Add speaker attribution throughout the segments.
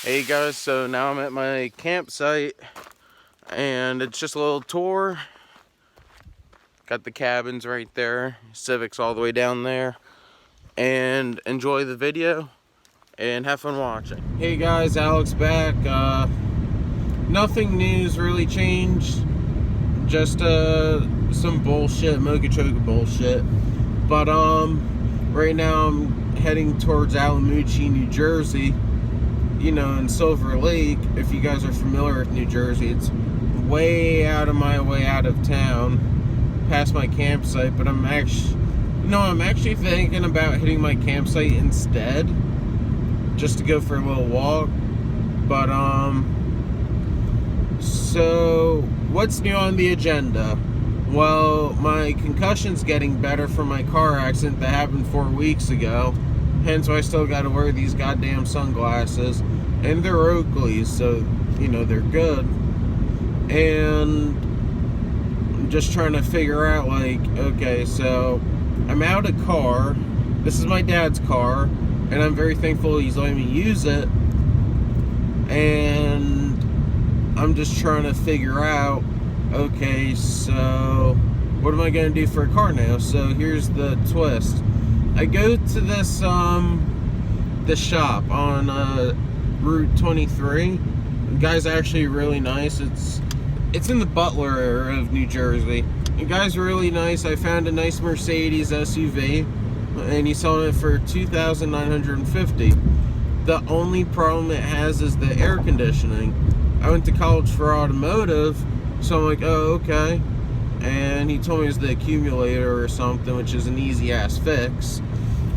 Speaker 1: Hey guys, so now I'm at my campsite and it's just a little tour. Got the cabins right there, Civic's all the way down there, and enjoy the video and have fun watching. Hey guys, Alex back. Nothing new's really changed, just some bullshit, Mochachoka bullshit. But right now I'm heading towards Alamucci, New Jersey. You know, in Silver Lake, if you guys are familiar with New Jersey, it's way out of my way out of town, past my campsite. But I'm actually thinking about hitting my campsite instead, just to go for a little walk. But so what's new on the agenda? Well, my concussion's getting better from my car accident that happened 4 weeks ago. Hence why I still got to wear these goddamn sunglasses. And they're Oakleys, so, you know, they're good. And I'm just trying to figure out, like, okay, so I'm out of car. This is my dad's car. And I'm very thankful he's letting me use it. And I'm just trying to figure out, okay, so what am I going to do for a car now? So here's the twist. I go to this the shop on Route 23. The guy's actually really nice. It's in the Butler area of New Jersey. The guy's really nice. I found a nice Mercedes SUV, and he's selling it for $2,950. The only problem it has is the air conditioning. I went to college for automotive, so I'm like, oh, okay. And he told me it was the accumulator or something, which is an easy ass fix.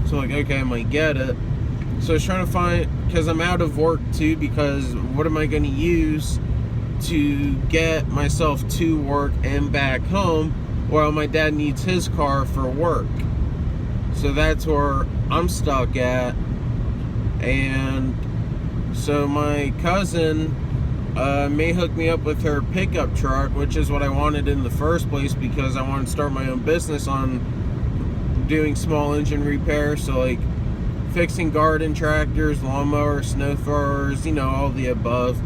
Speaker 1: So I'm like, okay, I might get it. So I was trying to find, because I'm out of work too, because what am I going to use to get myself to work and back home while my dad needs his car for work? So that's where I'm stuck at. And so my cousin may hook me up with her pickup truck, which is what I wanted in the first place, because I wanted to start my own business on doing small engine repair. So like fixing garden tractors, lawnmowers, snow throwers, you know, all the above,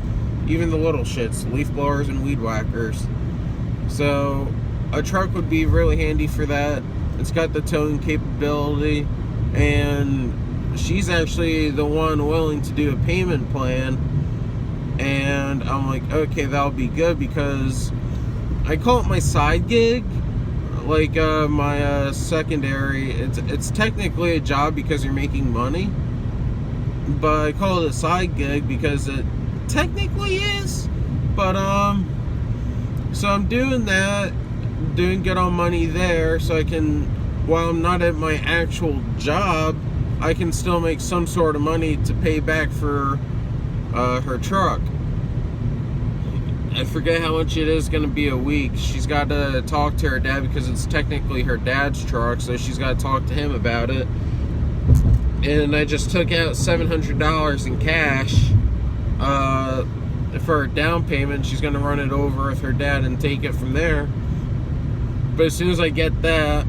Speaker 1: even the little shits, leaf blowers and weed whackers. So a truck would be really handy for that. It's got the towing capability, and she's actually the one willing to do a payment plan. And I'm like, okay, that'll be good, because I call it my side gig, like my secondary. It's technically a job because you're making money, but I call it a side gig because it technically is. But so I'm doing that, doing good on money there, so I can, while I'm not at my actual job, I can still make some sort of money to pay back for her truck. I forget how much it is going to be a week. She's got to talk to her dad, because it's technically her dad's truck, so she's got to talk to him about it. And I just took out $700 in cash for her down payment. She's going to run it over with her dad and take it from there. But as soon as I get that,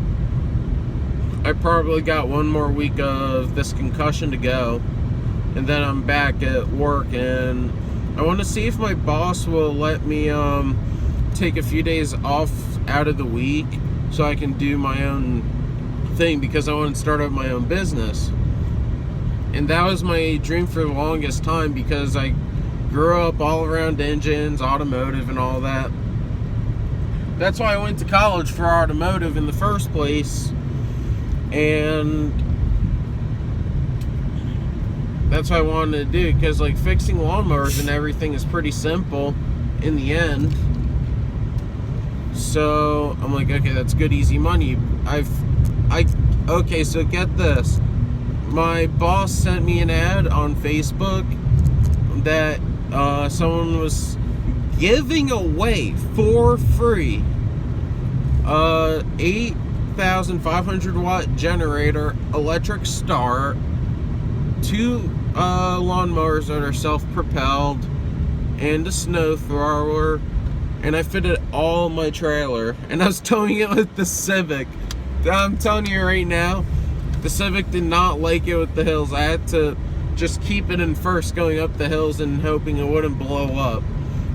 Speaker 1: I probably got one more week of this concussion to go, and then I'm back at work. And I want to see if my boss will let me take a few days off out of the week so I can do my own thing, because I want to start up my own business. And that was my dream for the longest time, because I grew up all around engines, automotive, and all that. That's why I went to college for automotive in the first place. And that's what I wanted to do, because like fixing lawnmowers and everything is pretty simple in the end. So I'm like, okay, that's good, easy money. Okay, so get this. My boss sent me an ad on Facebook that someone was giving away for free 8,500 watt generator, electric start, 2 lawnmowers that are self-propelled, and a snow thrower, and I fitted all my trailer. And I was towing it with the Civic. I'm telling you right now, the Civic did not like it with the hills. I had to just keep it in first going up the hills and hoping it wouldn't blow up.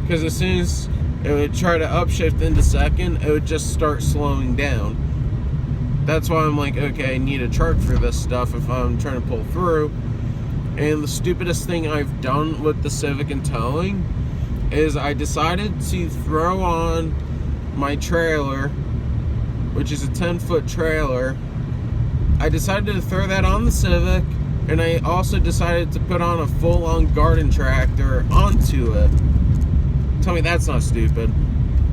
Speaker 1: Because as soon as it would try to upshift into second, it would just start slowing down. That's why I'm like, okay, I need a chart for this stuff if I'm trying to pull through. And the stupidest thing I've done with the Civic and towing is I decided to throw on my trailer, which is a 10-foot trailer. I decided to throw that on the Civic, and I also decided to put on a full-on garden tractor onto it. Tell me that's not stupid.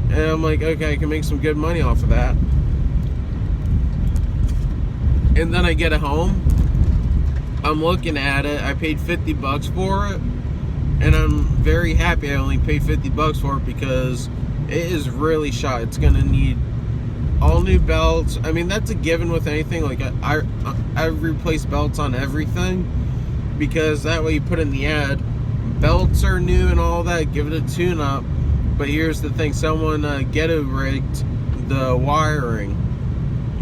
Speaker 1: And I'm like, okay, I can make some good money off of that. And then I get it home, I'm looking at it, I paid $50 for it, and I'm very happy I only paid $50 for it because it is really shot. It's gonna need all new belts. I mean, that's a given with anything. Like I replace belts on everything because that way you put in the ad, belts are new and all that, give it a tune up. But here's the thing, someone ghetto rigged the wiring,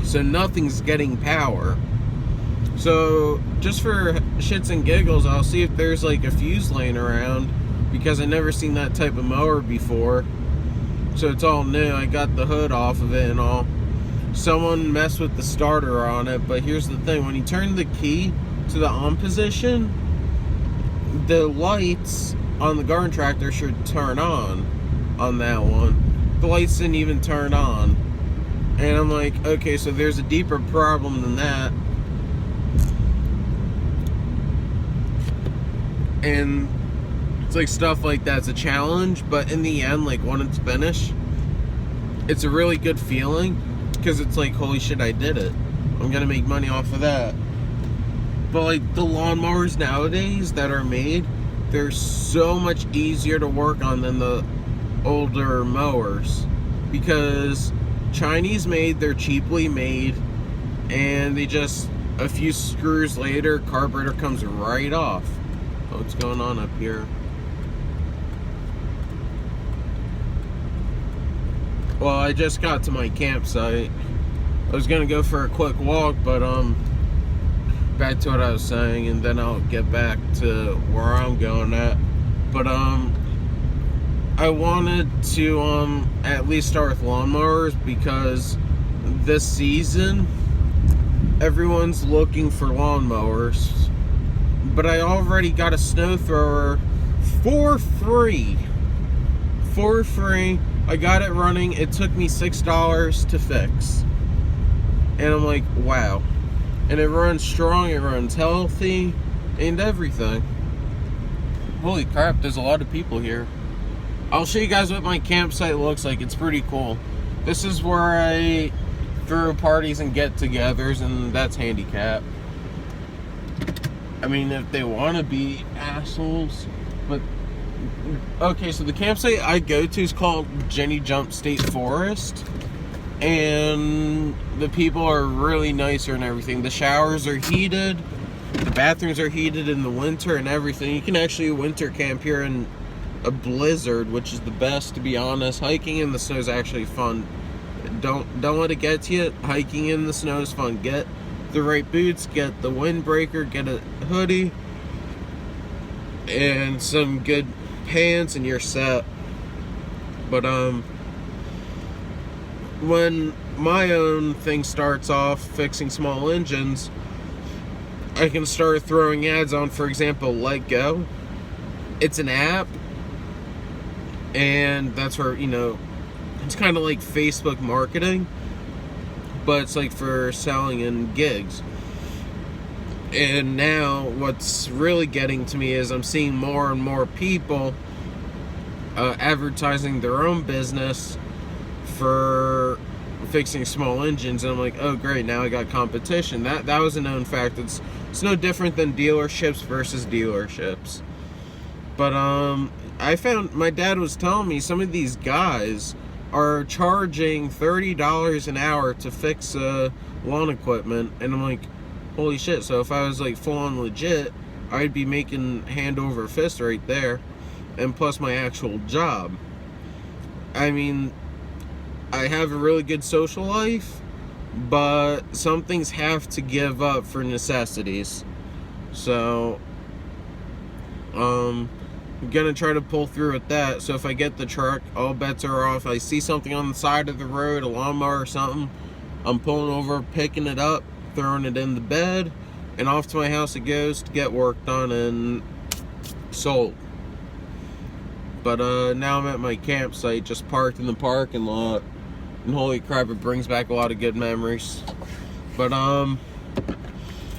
Speaker 1: so nothing's getting power. So just for shits and giggles, I'll see if there's like a fuse laying around because I never seen that type of mower before. So it's all new. I got the hood off of it and all. Someone messed with the starter on it, but here's the thing, when you turn the key to the on position, the lights on the garden tractor should turn on that one. The lights didn't even turn on. And I'm like, okay, so there's a deeper problem than that. And it's like stuff like that's a challenge, but in the end, like when it's finished, it's a really good feeling because it's like, holy shit, I did it. I'm gonna make money off of that. But like the lawnmowers nowadays that are made, they're so much easier to work on than the older mowers because Chinese made, they're cheaply made, and they just, a few screws later, carburetor comes right off. Oh, what's going on up here? Well, I just got to my campsite. I was gonna go for a quick walk, but back to what I was saying, and then I'll get back to where I'm going at. But I wanted to at least start with lawnmowers because this season everyone's looking for lawnmowers. But I already got a snow thrower for free. For free. I got it running. It took me $6 to fix. And I'm like, wow. And it runs strong, it runs healthy, and everything. Holy crap, there's a lot of people here. I'll show you guys what my campsite looks like. It's pretty cool. This is where I throw parties and get-togethers, and that's handicap. I mean, if they want to be assholes, but okay, so the campsite I go to is called Jenny Jump State Forest, and the people are really nicer and everything. The showers are heated, the bathrooms are heated in the winter and everything. You can actually winter camp here in a blizzard, which is the best, to be honest. Hiking in the snow is actually fun. Don't let it get to you. Hiking in the snow is fun. Get the right boots, get the windbreaker, get a hoodie and some good pants, and you're set. But when my own thing starts off fixing small engines, I can start throwing ads on, for example, Let Go. It's an app, and that's where, you know, it's kind of like Facebook marketing, but it's like for selling in gigs. And now what's really getting to me is I'm seeing more and more people advertising their own business for fixing small engines, and I'm like, oh great, now I got competition. That was a known fact. It's no different than dealerships versus dealerships. But I found, my dad was telling me some of these guys are charging $30 an hour to fix lawn equipment, and I'm like, holy shit. So if I was like full on legit, I'd be making hand over fist right there, and plus my actual job. I mean, I have a really good social life, but some things have to give up for necessities. So I'm gonna try to pull through with that. So if I get the truck, all bets are off. I see something on the side of the road, a lawnmower or something, I'm pulling over, picking it up, throwing it in the bed, and off to my house it goes to get work done and sold. But now I'm at my campsite, just parked in the parking lot, and holy crap, it brings back a lot of good memories. But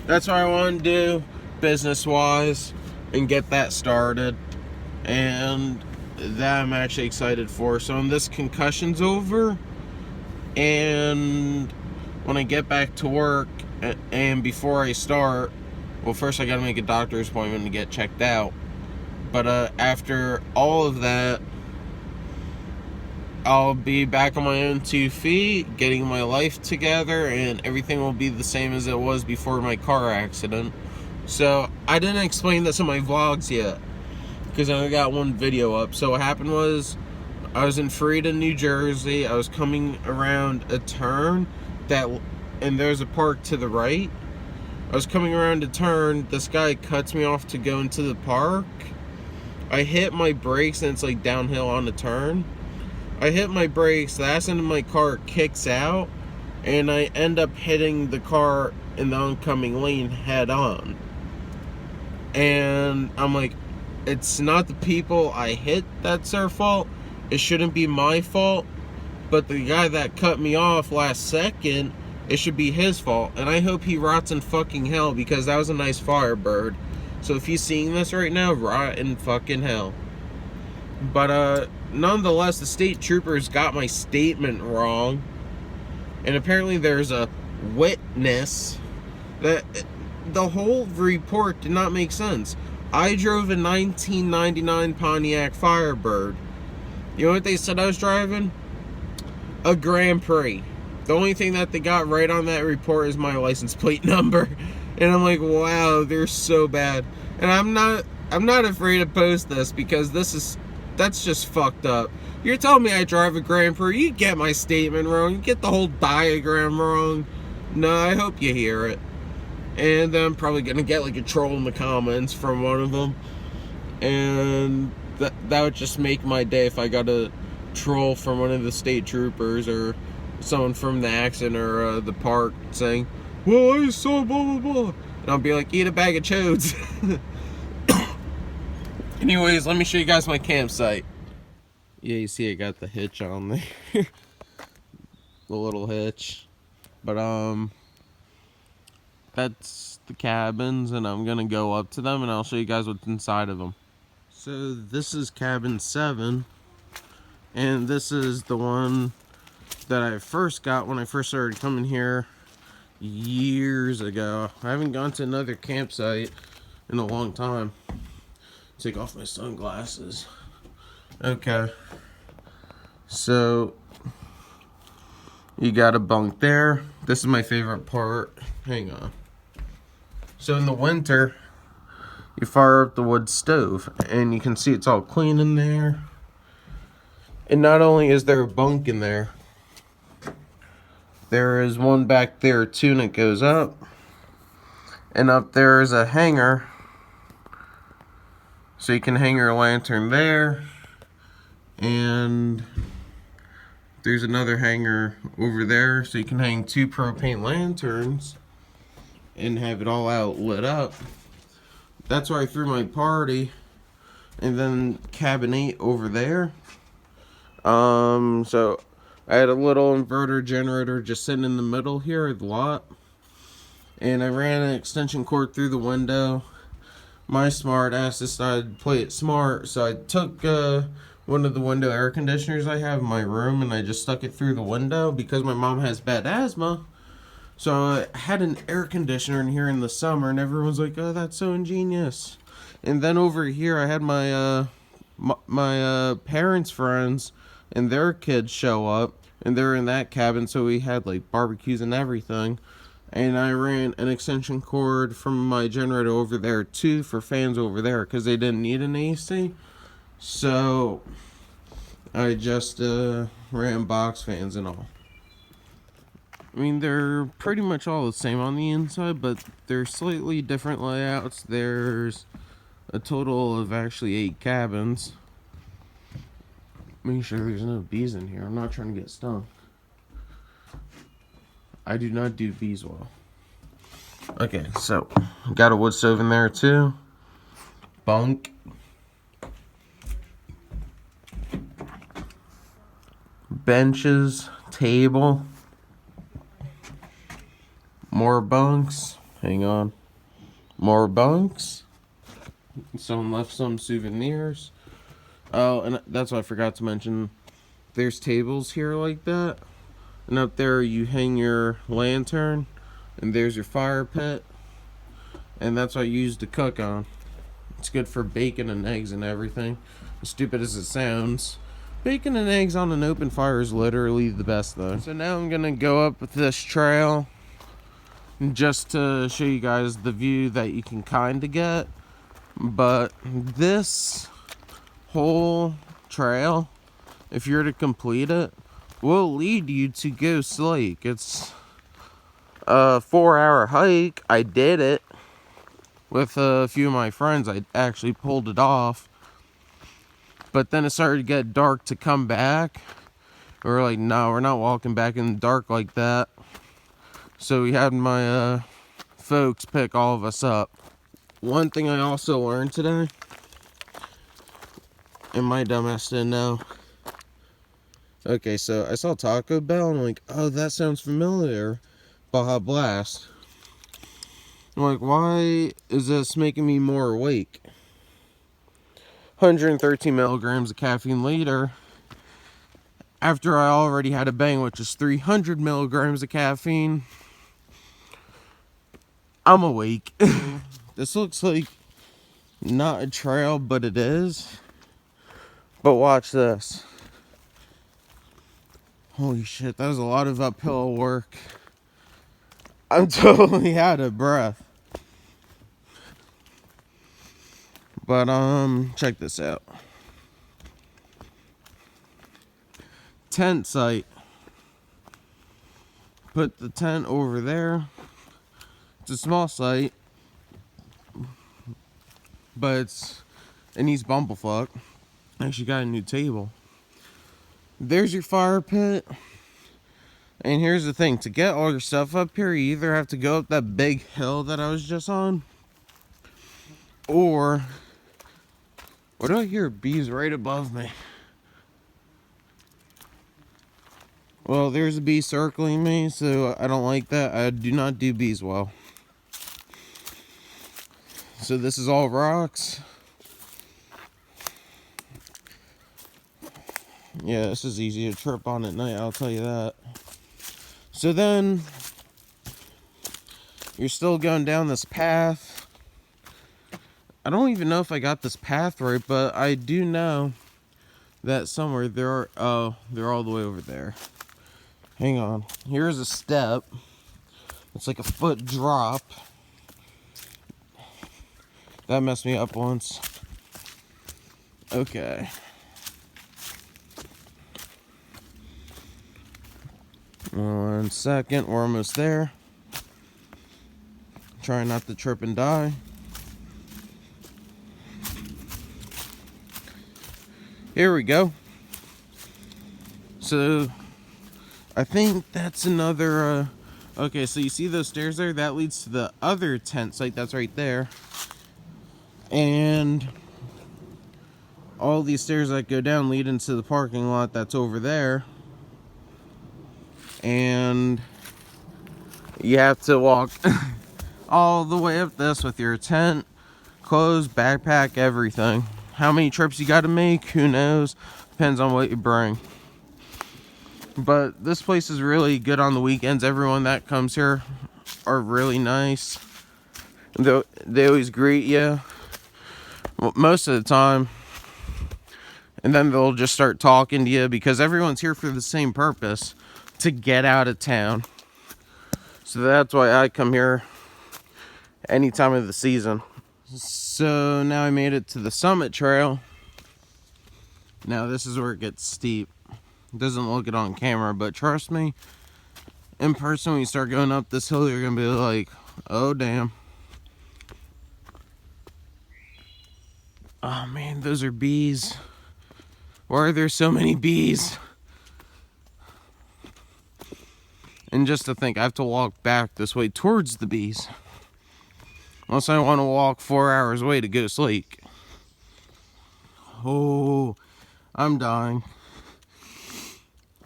Speaker 1: that's what I want to do business-wise and get that started, and that I'm actually excited for. So when this concussion's over, and when I get back to work, and before I start, well, first I gotta make a doctor's appointment to get checked out. But after all of that, I'll be back on my own 2 feet, getting my life together, and everything will be the same as it was before my car accident. So I didn't explain this in my vlogs yet, because I only got one video up. So what happened was, I was in Freda, New Jersey. I was coming around a turn and there's a park to the right. I was coming around a turn. This guy cuts me off to go into the park. I hit my brakes, and it's like downhill on the turn. I hit my brakes, the ass end of my car kicks out, and I end up hitting the car in the oncoming lane head on. And I'm like, it's not the people I hit that's their fault. It shouldn't be my fault. But the guy that cut me off last second, it should be his fault. And I hope he rots in fucking hell, because that was a nice Firebird. So if he's seeing this right now, rot in fucking hell. But nonetheless, the state troopers got my statement wrong. And apparently there's a witness. That the whole report did not make sense. I drove a 1999 Pontiac Firebird. You know what they said I was driving? A Grand Prix. The only thing that they got right on that report is my license plate number. And I'm like, wow, they're so bad. And I'm not afraid to post this, because that's just fucked up. You're telling me I drive a Grand Prix, you get my statement wrong, you get the whole diagram wrong. No, I hope you hear it. And then I'm probably gonna get like a troll in the comments from one of them. And that would just make my day if I got a troll from one of the state troopers, or someone from the accident, or the park saying, well, I saw blah blah blah. And I'll be like, eat a bag of chodes. Anyways, let me show you guys my campsite. Yeah, you see I got the hitch on there. The little hitch. But that's the cabins, and I'm gonna go up to them and I'll show you guys what's inside of them. So this is cabin 7, and this is the one that I first got when I first started coming here years ago. I haven't gone to another campsite in a long time. Take off my sunglasses. Okay, so you got a bunk there. This is my favorite part. Hang on. So in the winter, you fire up the wood stove, and you can see it's all clean in there. And not only is there a bunk in there, there is one back there too, and it goes up. And up there is a hanger, so you can hang your lantern there. And there's another hanger over there, so you can hang 2 propane lanterns and have it all out lit up. That's where I threw my party. And then cabin 8 over there. So I had a little inverter generator just sitting in the middle here of the lot, and I ran an extension cord through the window. My smart ass decided to play it smart, so I took one of the window air conditioners I have in my room, and I just stuck it through the window because my mom has bad asthma. So I had an air conditioner in here in the summer, and everyone's like, oh, that's so ingenious. And then over here I had my my parents' friends and their kids show up, and they're in that cabin, so we had like barbecues and everything. And I ran an extension cord from my generator over there too for fans over there, because they didn't need an AC. So I just ran box fans and all. I mean, they're pretty much all the same on the inside, but they're slightly different layouts. There's a total of actually 8 cabins. Make sure there's no bees in here. I'm not trying to get stung. I do not do bees well. Okay, so got a wood stove in there too. Bunk. Benches, table. More bunks. Hang on. More bunks. Someone left some souvenirs. Oh, and that's what I forgot to mention. There's tables here like that. And up there you hang your lantern. And there's your fire pit. And that's what I use to cook on. It's good for bacon and eggs and everything. As stupid as it sounds. Bacon and eggs on an open fire is literally the best though. So now I'm gonna go up this trail just to show you guys the view that you can kind of get. But this whole trail, if you're to complete it, will lead you to Ghost Lake. It's a 4-hour hike. I did it with a few of my friends. I actually pulled it off. But then it started to get dark to come back. We were like, no, we're not walking back in the dark like that. So we had my folks pick all of us up. One thing I also learned today, and my dumbass didn't know. Okay, so I saw Taco Bell, and I'm like, oh, that sounds familiar. Baja Blast. I'm like, why is this making me more awake? 113 milligrams of caffeine later, after I already had a bang, which is 300 milligrams of caffeine, I'm awake. This looks like not a trail, but it is. But watch this. Holy shit, that was a lot of uphill work. I'm totally out of breath. But check this out. Tent site. Put the tent over there. It's a small site, but it's in East Bumblefuck. Actually got a new table. There's your fire pit. And here's the thing, to get all your stuff up here, you either have to go up that big hill that I was just on, or, what do I hear? Bees right above me. Well, there's a bee circling me, so I don't like that. I do not do bees well. So this is all rocks. Yeah, this is easy to trip on at night, I'll tell you that. So then, you're still going down this path. I don't even know if I got this path right, but I do know that somewhere there are, oh, they're all the way over there. Hang on. Here's a step. It's like a foot drop. That messed me up once. Okay. One second, we're almost there. Try not to trip and die. Here we go. So, I think that's another, okay, so you see those stairs there? That leads to the other tent site that's right there. And all these stairs that go down lead into the parking lot that's over there. And you have to walk all the way up this with your tent, clothes, backpack, everything. How many trips you got to make, who knows? Depends on what you bring. But this place is really good on the weekends. Everyone that comes here are really nice. They always greet you most of the time. And then they'll just start talking to you because everyone's here for the same purpose, to get out of town. So that's why I come here any time of the season. So now I made it to the summit trail. Now this is where it gets steep. It doesn't look it on camera, but trust me, in person when you start going up this hill, you're gonna be like, oh damn. Oh man, those are bees. Why are there so many bees? And just to think, I have to walk back this way towards the bees. Unless I want to walk 4 hours away to Ghost Lake. Oh, I'm dying.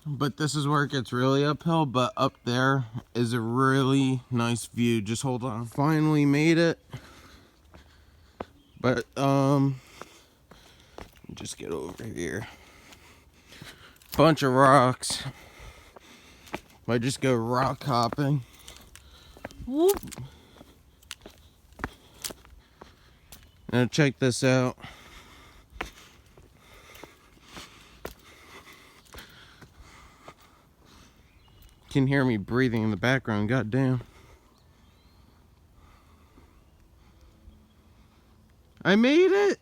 Speaker 1: But this is where it gets really uphill, but up there is a really nice view. Just hold on. Finally made it. But, just get over here. Bunch of rocks. Might just go rock hopping. Whoop. Now check this out. You can hear me breathing in the background, goddamn. I made it!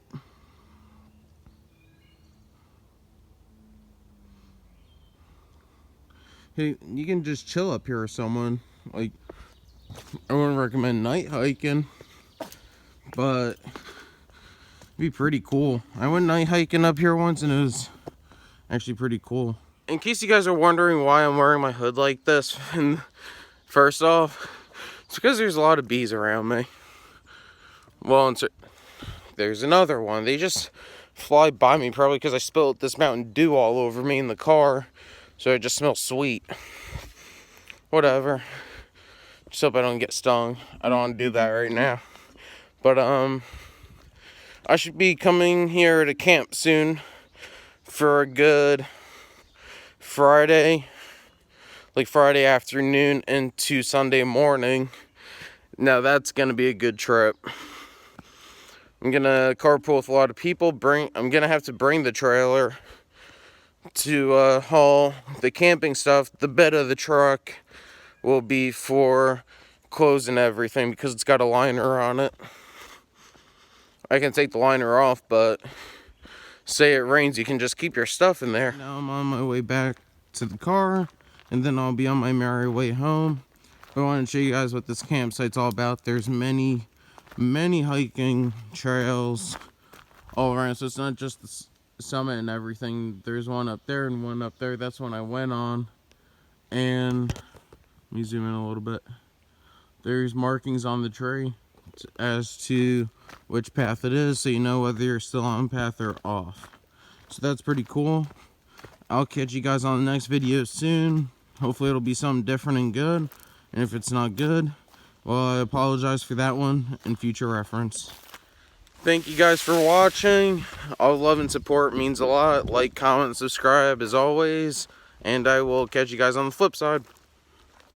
Speaker 1: Hey, you can just chill up here with someone. Like, I wouldn't recommend night hiking, but it'd be pretty cool. I went night hiking up here once and it was actually pretty cool. In case you guys are wondering why I'm wearing my hood like this, and first off, it's because there's a lot of bees around me. Well, there's another one. They just fly by me, probably because I spilled this Mountain Dew all over me in the car, so it just smells sweet. Whatever. Just hope I don't get stung. I don't want to do that right now. But I should be coming here to camp soon for a good Friday, like Friday afternoon into Sunday morning. Now that's gonna be a good trip. I'm gonna carpool with a lot of people. I'm gonna have to bring the trailer to haul the camping stuff. The bed of the truck will be for clothes and everything because it's got a liner on it. I can take the liner off, but say it rains, you can just keep your stuff in there. Now I'm on my way back to the car, and then I'll be on my merry way home. I want to show you guys what this campsite's all about. There's many hiking trails all around, so it's not just the summit and everything. There's one up there and one up there. That's one I went on. And let me zoom in a little bit. There's markings on the tree as to which path it is, so you know whether you're still on path or off. So that's pretty cool. I'll catch you guys on the next video soon. Hopefully it'll be something different and good. And if it's not good, well, I apologize for that one in future reference. Thank you guys for watching. All love and support means a lot. Like, comment, subscribe as always. And I will catch you guys on the flip side.